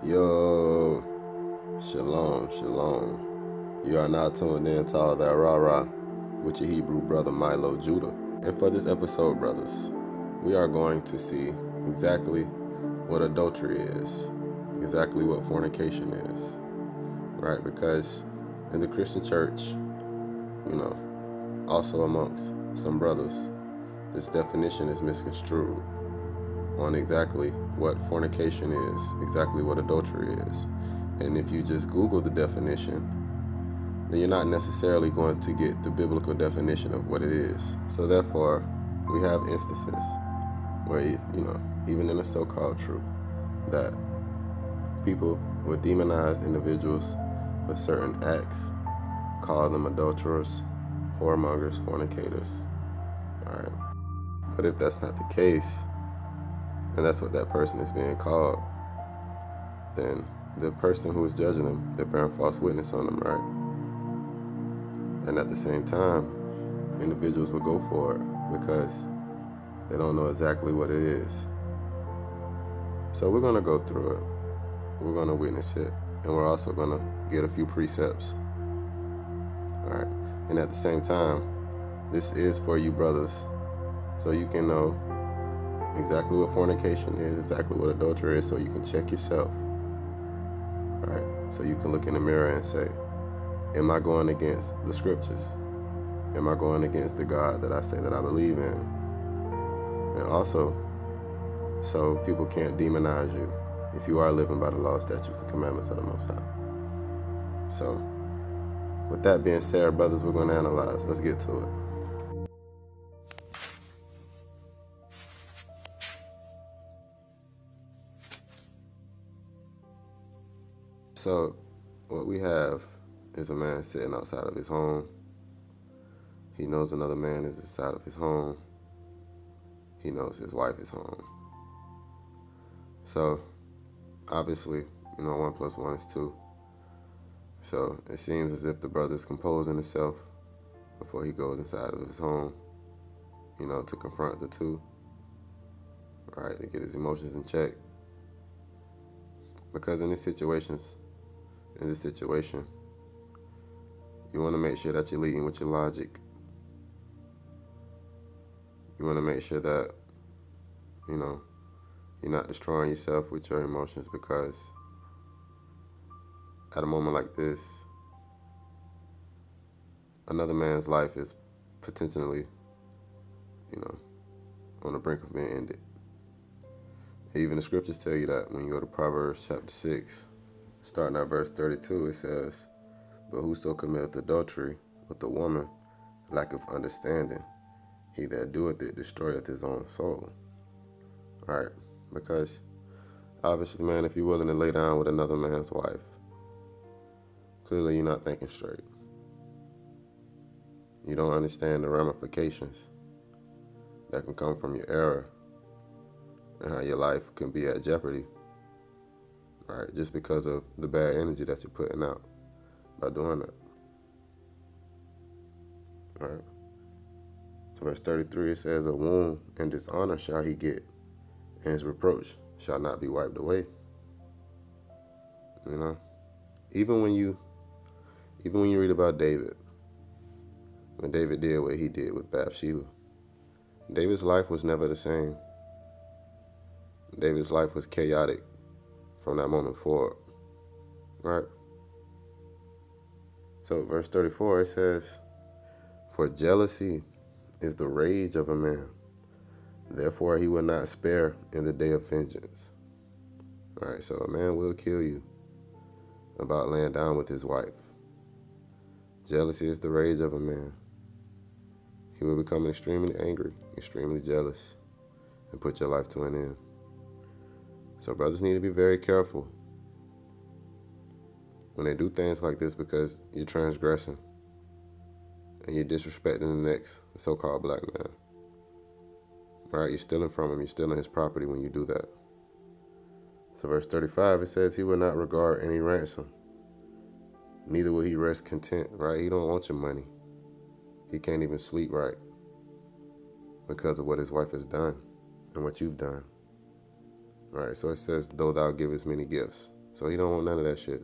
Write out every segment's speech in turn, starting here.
Yo, shalom, shalom. You are now tuned in to That R.A.R.A. with your Hebrew brother Mylo Judah. And for this episode, brothers, we are going to see exactly what adultery is, exactly what fornication is, right? Because in the Christian church, also amongst some brothers, this definition is misconstrued on exactly what fornication is, exactly what adultery is. And if you just Google the definition, then you're not necessarily going to get the biblical definition of what it is. So therefore, we have instances where, even in the so-called truth, that people would demonize individuals for certain acts, call them adulterers, whoremongers, fornicators. All right. But if that's not the case, and that's what that person is being called, then the person who is judging them, they're bearing false witness on them, right? And at the same time, individuals will go for it because they don't know exactly what it is. So we're going to go through it. We're going to witness it. And we're also going to get a few precepts. All right. And at the same time, this is for you brothers, so you can know exactly what fornication is, exactly what adultery is, so you can check yourself. All right. So you can look in the mirror and say, am I going against the scriptures? Am I going against the God that I say that I believe in? And also, so people can't demonize you if you are living by the law, statutes, and commandments of the Most High. So, with that being said, brothers, we're going to analyze. Let's get to it. So, what we have is a man sitting outside of his home. He knows another man is inside of his home. He knows his wife is home. So, obviously, 1 plus 1 is 2. So, it seems as if the brother is composing himself before he goes inside of his home, to confront the two, right, to get his emotions in check. Because in this situation, you want to make sure that you're leading with your logic. You want to make sure that, you're not destroying yourself with your emotions, because at a moment like this, another man's life is potentially, on the brink of being ended. Even the scriptures tell you that when you go to Proverbs chapter 6, starting at verse 32, it says, "But whoso committeth adultery with a woman lacketh understanding. He that doeth it destroyeth his own soul." Right? Because obviously, man, if you're willing to lay down with another man's wife, clearly you're not thinking straight. You don't understand the ramifications that can come from your error and how your life can be at jeopardy, right? Just because of the bad energy that you're putting out by doing that. All right. So verse 33, it says, "A wound and dishonor shall he get, and his reproach shall not be wiped away." Even when you read about David, when David did what he did with Bathsheba, David's life was never the same. David's life was chaotic from that moment forward, right? So verse 34, it says, "For jealousy is the rage of a man, therefore he will not spare in the day of vengeance." All right, so a man will kill you about laying down with his wife. Jealousy is the rage of a man. He will become extremely angry, extremely jealous, and put your life to an end. So brothers need to be very careful when they do things like this, because you're transgressing and you're disrespecting the next so-called black man. Right? You're stealing from him. You're stealing his property when you do that. So verse 35, it says, "He will not regard any ransom, neither will he rest content." Right? He don't want your money. He can't even sleep right because of what his wife has done and what you've done. All right, so it says, "Though thou givest many gifts." So he don't want none of that shit.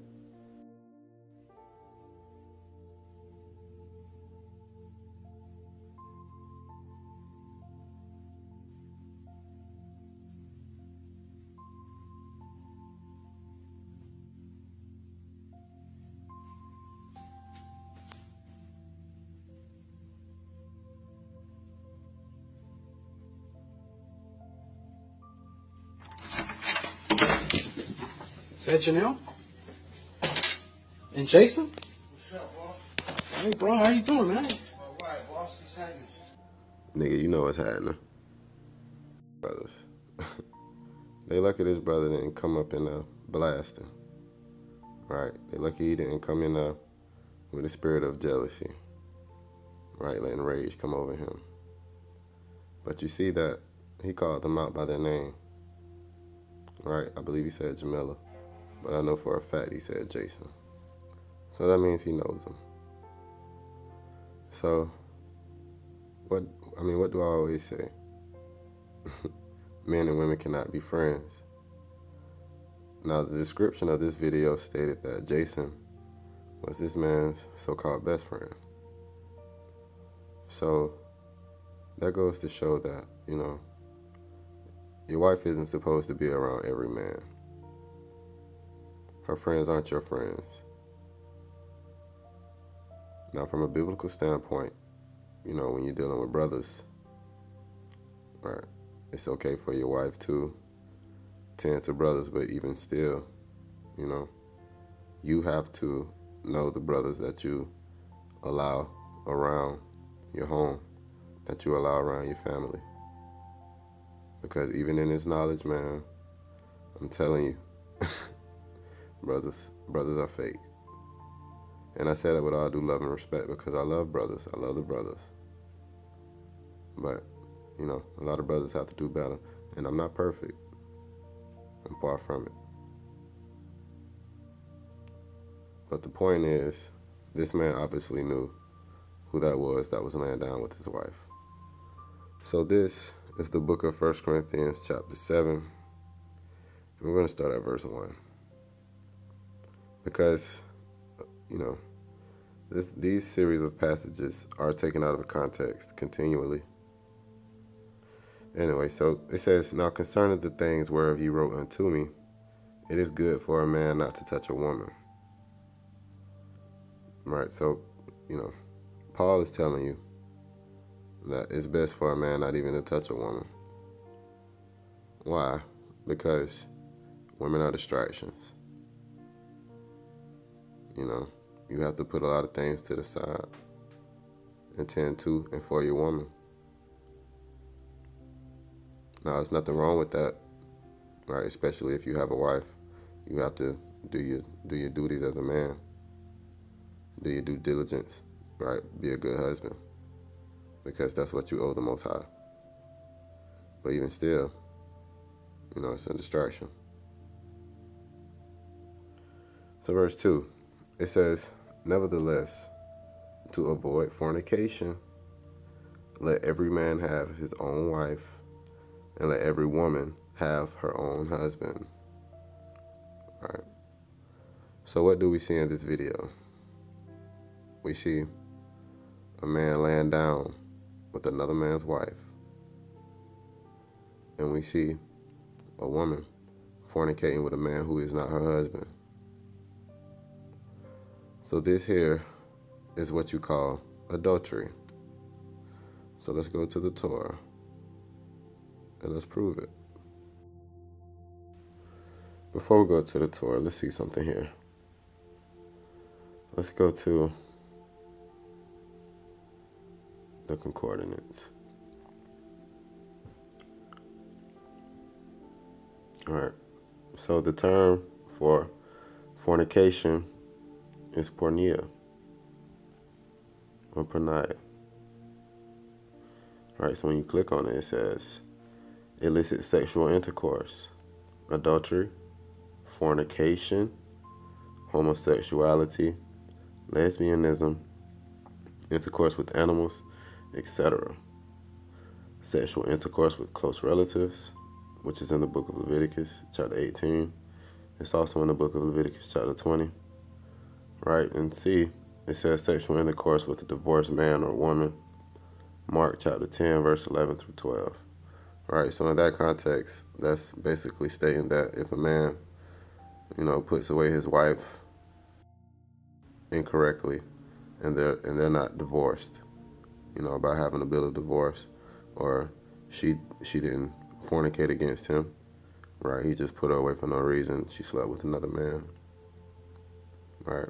Is that Janelle? And Jason? What's up, boss? Hey, bro, how you doing, man? All right, boss. What's happening? Nigga, you know what's happening. Brothers. They lucky this brother didn't come up in a blasting. Right? They lucky he didn't come in with a spirit of jealousy. Right? Letting rage come over him. But you see that he called them out by their name. Right? I believe he said Jamila. But I know for a fact he said Jason. So that means he knows them. So, what do I always say? Men and women cannot be friends. Now, the description of this video stated that Jason was this man's so-called best friend. So, that goes to show that, your wife isn't supposed to be around every man. Her friends aren't your friends. Now, from a biblical standpoint, when you're dealing with brothers, right, it's okay for your wife to tend to brothers, but even still, you have to know the brothers that you allow around your home, that you allow around your family. Because even in this knowledge, man, I'm telling you, brothers are fake. And I say that with all due love and respect because I love brothers. I love the brothers. But, a lot of brothers have to do better. And I'm not perfect. I'm far from it. But the point is, this man obviously knew who that was laying down with his wife. So this is the book of 1 Corinthians chapter 7. And we're going to start at verse 1. Because, these series of passages are taken out of context continually. Anyway, so it says, "Now concerning the things whereof ye wrote unto me, it is good for a man not to touch a woman." Right, so, Paul is telling you that it's best for a man not even to touch a woman. Why? Because women are distractions. You have to put a lot of things to the side and tend to and for your woman. Now, there's nothing wrong with that, right? Especially if you have a wife. You have to do your duties as a man. Do your due diligence, right? Be a good husband. Because that's what you owe the Most High. But even still, it's a distraction. So verse 2, it says, "Nevertheless, to avoid fornication, let every man have his own wife, and let every woman have her own husband." Right. So what do we see in this video? We see a man laying down with another man's wife. And we see a woman fornicating with a man who is not her husband. So this here is what you call adultery. So let's go to the Torah and let's prove it. Before we go to the Torah, let's see something here. Let's go to the concordance. All right. So the term for fornication is porneia or porneia. All right. So when you click on it, it says illicit sexual intercourse, adultery, fornication, homosexuality, lesbianism, intercourse with animals, etc. Sexual intercourse with close relatives, which is in the book of Leviticus, chapter 18, It's also in the book of Leviticus chapter 20, right? And C, it says sexual intercourse with a divorced man or woman. Mark chapter 10, verse 11 through 12. Right, so in that context, that's basically stating that if a man, puts away his wife incorrectly, and they're not divorced, by having a bill of divorce, or she didn't fornicate against him, right? He just put her away for no reason. She slept with another man, right?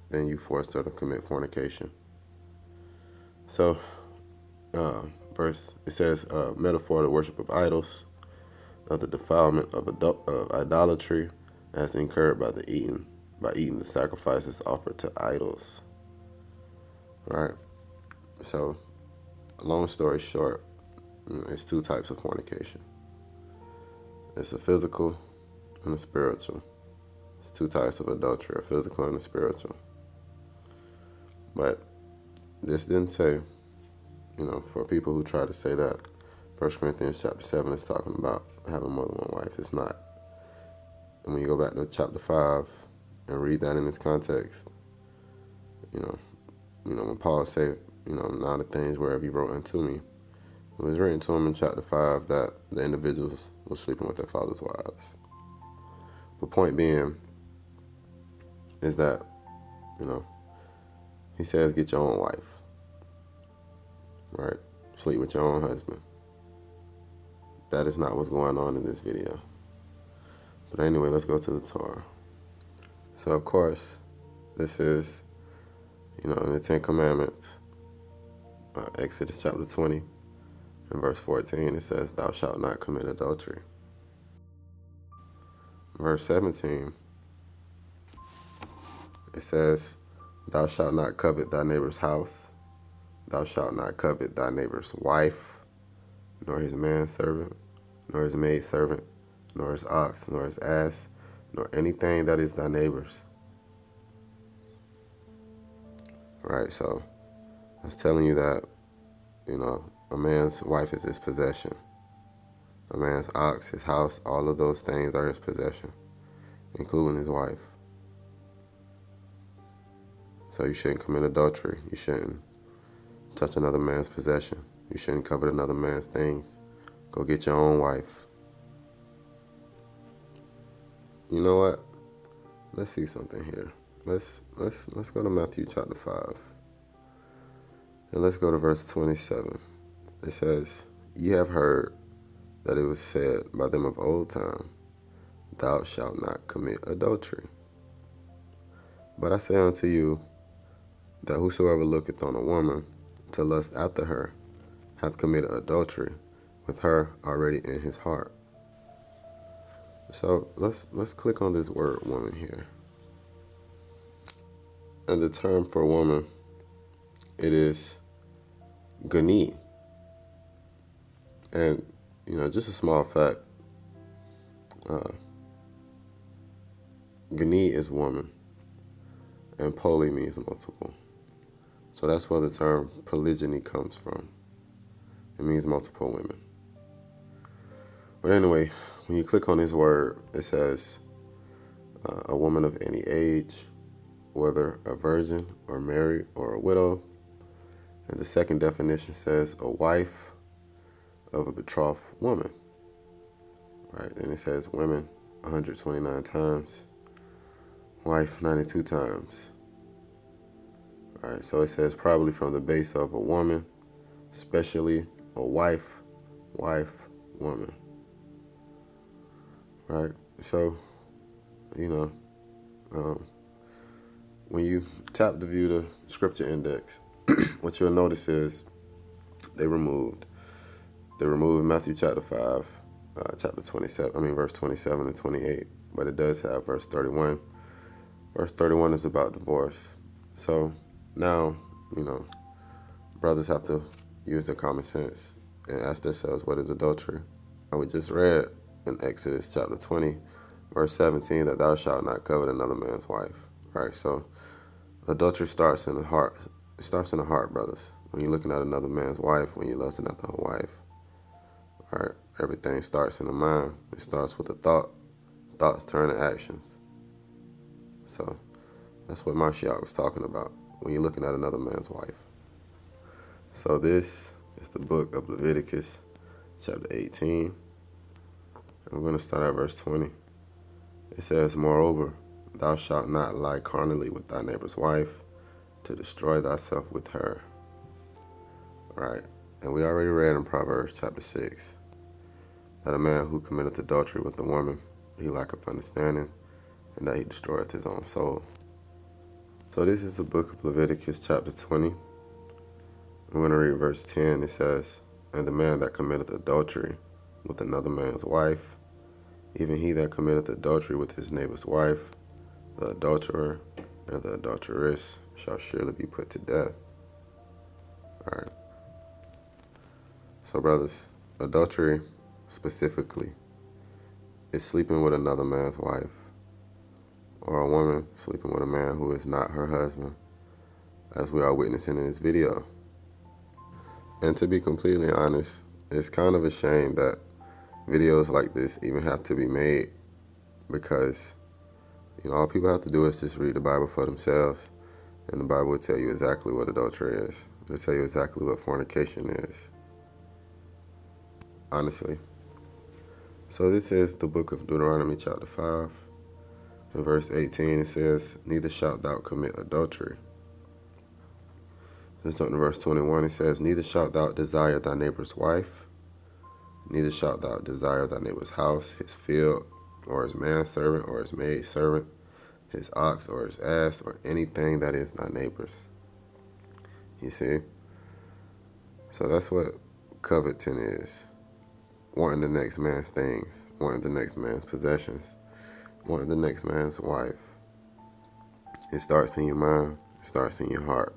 Then you forced her to commit fornication. So, verse, it says, metaphor, the worship of idols, of the defilement of idolatry, as incurred by eating the sacrifices offered to idols. Right? So, long story short, it's two types of fornication. It's a physical and a spiritual. It's two types of adultery, a physical and a spiritual. But this didn't say, for people who try to say that 1 Corinthians chapter 7 is talking about having more than one wife. It's not. And when you go back to chapter 5 and read that in its context, when Paul said, now the things wherever he wrote unto me, it was written to him in chapter 5 that the individuals were sleeping with their father's wives. But point being is that, he says get your own wife, right? Sleep with your own husband. That is not what's going on in this video. But anyway, let's go to the Torah. So, of course, this is, in the Ten Commandments, Exodus chapter 20, and verse 14, it says, thou shalt not commit adultery. Verse 17, it says, thou shalt not covet thy neighbor's house. Thou shalt not covet thy neighbor's wife, nor his manservant, nor his maidservant, nor his ox, nor his ass, nor anything that is thy neighbor's. Right, so I was telling you that, a man's wife is his possession. A man's ox, his house, all of those things are his possession, including his wife. So you shouldn't commit adultery. You shouldn't touch another man's possession. You shouldn't covet another man's things. Go get your own wife. You know what? Let's see something here. Let's go to Matthew chapter 5. And let's go to verse 27. It says, ye have heard that it was said by them of old time, thou shalt not commit adultery. But I say unto you, that whosoever looketh on a woman to lust after her hath committed adultery with her already in his heart. So let's click on this word woman here. And the term for woman, it is gani. And, just a small fact, gani is woman, and poly means multiple. So that's where the term polygyny comes from. It means multiple women. But anyway, when you click on this word, it says a woman of any age, whether a virgin or married or a widow. And the second definition says a wife of a betrothed woman. Right? And it says women 129 times, wife 92 times. All right, so it says probably from the base of a woman, especially a wife, woman. Right? So, when you tap to view the scripture index, what you'll notice is they removed Matthew chapter 5, verse 27 and 28, but it does have verse 31. Verse 31 is about divorce. So now, brothers have to use their common sense and ask themselves, what is adultery? And we just read in Exodus chapter 20, verse 17, that thou shalt not covet another man's wife. Right? So adultery starts in the heart. It starts in the heart, brothers. When you're looking at another man's wife, when you're lusting after her wife, right? Everything starts in the mind. It starts with a thought, thoughts turn to actions. So that's what Mashiach was talking about when you're looking at another man's wife. So this is the book of Leviticus, chapter 18. And we're going to start at verse 20. It says, "Moreover, thou shalt not lie carnally with thy neighbor's wife, to destroy thyself with her." Right. And we already read in Proverbs chapter 6 that a man who committeth adultery with a woman, he lacketh understanding, and that he destroyeth his own soul. So this is the book of Leviticus chapter 20. I'm going to read verse 10. It says, "And the man that committeth adultery with another man's wife, even he that committeth adultery with his neighbor's wife, the adulterer and the adulteress shall surely be put to death." All right. So brothers, adultery specifically is sleeping with another man's wife, or a woman sleeping with a man who is not her husband, as we are witnessing in this video. And to be completely honest, it's kind of a shame that videos like this even have to be made, because all people have to do is just read the Bible for themselves, and the Bible will tell you exactly what adultery is. It'll tell you exactly what fornication is. Honestly. So this is the book of Deuteronomy chapter 5. In verse 18 it says, "Neither shalt thou commit adultery." Then starting in verse 21 it says, "Neither shalt thou desire thy neighbor's wife, neither shalt thou desire thy neighbor's house, his field, or his manservant, or his maidservant, his ox, or his ass, or anything that is thy neighbor's." You see? So that's what coveting is. Wanting the next man's things, wanting the next man's possessions, wanting the next man's wife. It starts in your mind, it starts in your heart.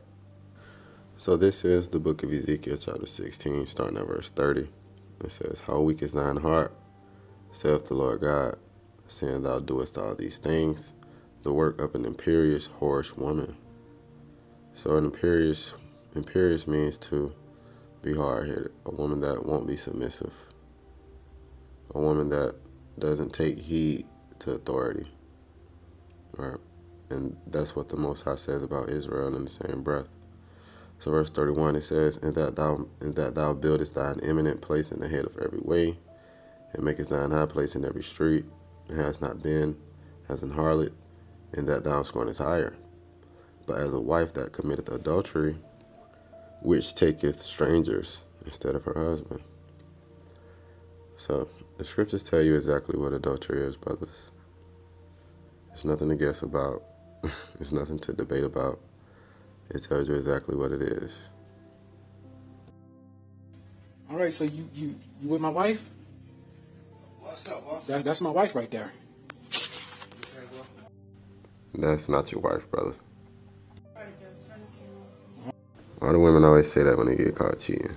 So this is the book of Ezekiel chapter 16, starting at verse 30. It says, "How weak is thine heart, saith the Lord God, saying thou doest all these things, the work of an imperious, whorish woman." So an imperious means to be hard-headed, a woman that won't be submissive, a woman that doesn't take heed to authority. Right? And that's what the Most High says about Israel in the same breath. So verse 31 it says, "And that thou buildest thine eminent place in the head of every way, and makest thine high place in every street, and hast not been as an harlot, and that thou scornest hire, but as a wife that committeth adultery, which taketh strangers instead of her husband." So the scriptures tell you exactly what adultery is, brothers. It's nothing to guess about. It's nothing to debate about. It tells you exactly what it is. All right, so you with my wife? What's up, boss? That's my wife right there. Okay, bro. That's not your wife, brother. Why do women always say that when they get caught cheating?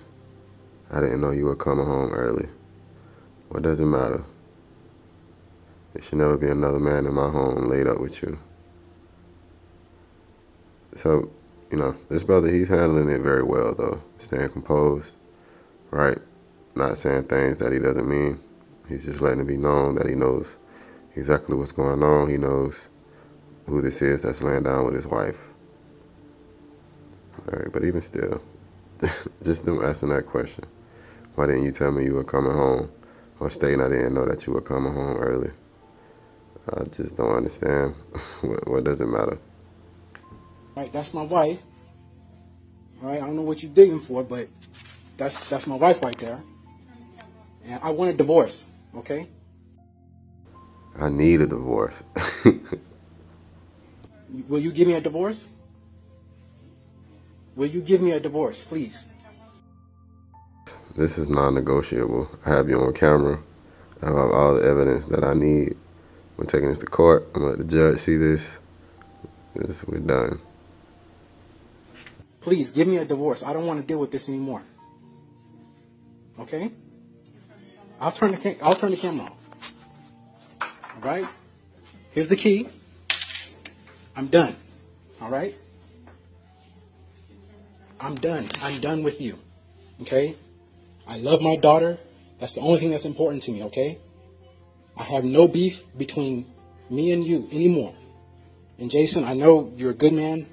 "I didn't know you were coming home early." What does it matter? There should never be another man in my home laid up with you. So, this brother, he's handling it very well, though. Staying composed, right? Not saying things that he doesn't mean. He's just letting it be known that he knows exactly what's going on. He knows who this is that's laying down with his wife. All right, but even still, just them asking that question, "Why didn't you tell me you were coming home?" Or stating, "I didn't know that you were coming home early." I just don't understand. What does it matter? All right, that's my wife. All right, I don't know what you're digging for, but that's my wife right there. And I want a divorce, okay? I need a divorce. Will you give me a divorce? Will you give me a divorce, please? This is non-negotiable. I have you on camera. I have all the evidence that I need. We're taking this to court. I'm going to let the judge see this. We're done. Please, give me a divorce. I don't want to deal with this anymore. Okay? I'll turn the camera off. All right? Here's the key. I'm done. All right? I'm done. I'm done with you. Okay? I love my daughter. That's the only thing that's important to me, okay? I have no beef between me and you anymore. And Jason, I know you're a good man.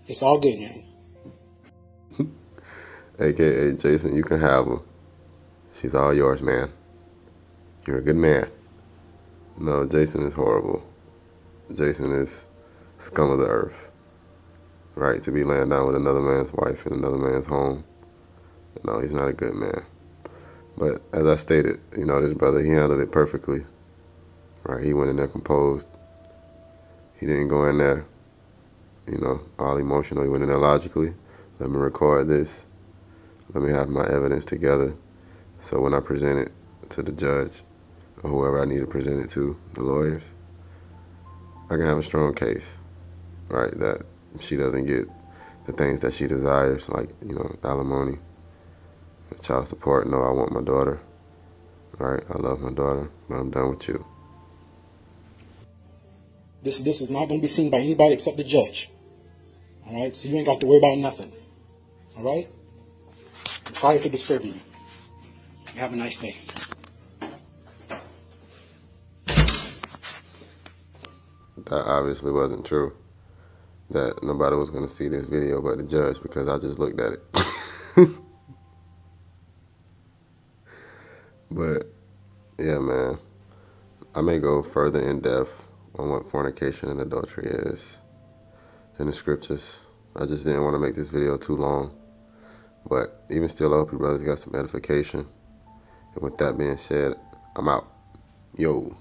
It's all good, man. AKA Jason, you can have her. She's all yours, man. You're a good man. No, Jason is horrible. Jason is scum of the earth. Right, to be laying down with another man's wife in another man's home. No, he's not a good man. But as I stated, you know, this brother, he handled it perfectly. Right, he went in there composed. He didn't go in there, you know, all emotional. He went in there logically. Let me record this. Let me have my evidence together. So when I present it to the judge or whoever I need to present it to, the lawyers, I can have a strong case, right, that she doesn't get the things that she desires, like, you know, alimony, child support. No, I want my daughter, right? I love my daughter, but I'm done with you. This is not going to be seen by anybody except the judge. All right? So you ain't got to worry about nothing. All right? I'm sorry for disturbing you. Have a nice day. That obviously wasn't true. That nobody was going to see this video but the judge, because I just looked at it. But, yeah, man. I may go further in depth on what fornication and adultery is in the scriptures. I just didn't want to make this video too long. But even still, I hope you brothers got some edification. And with that being said, I'm out. Yo.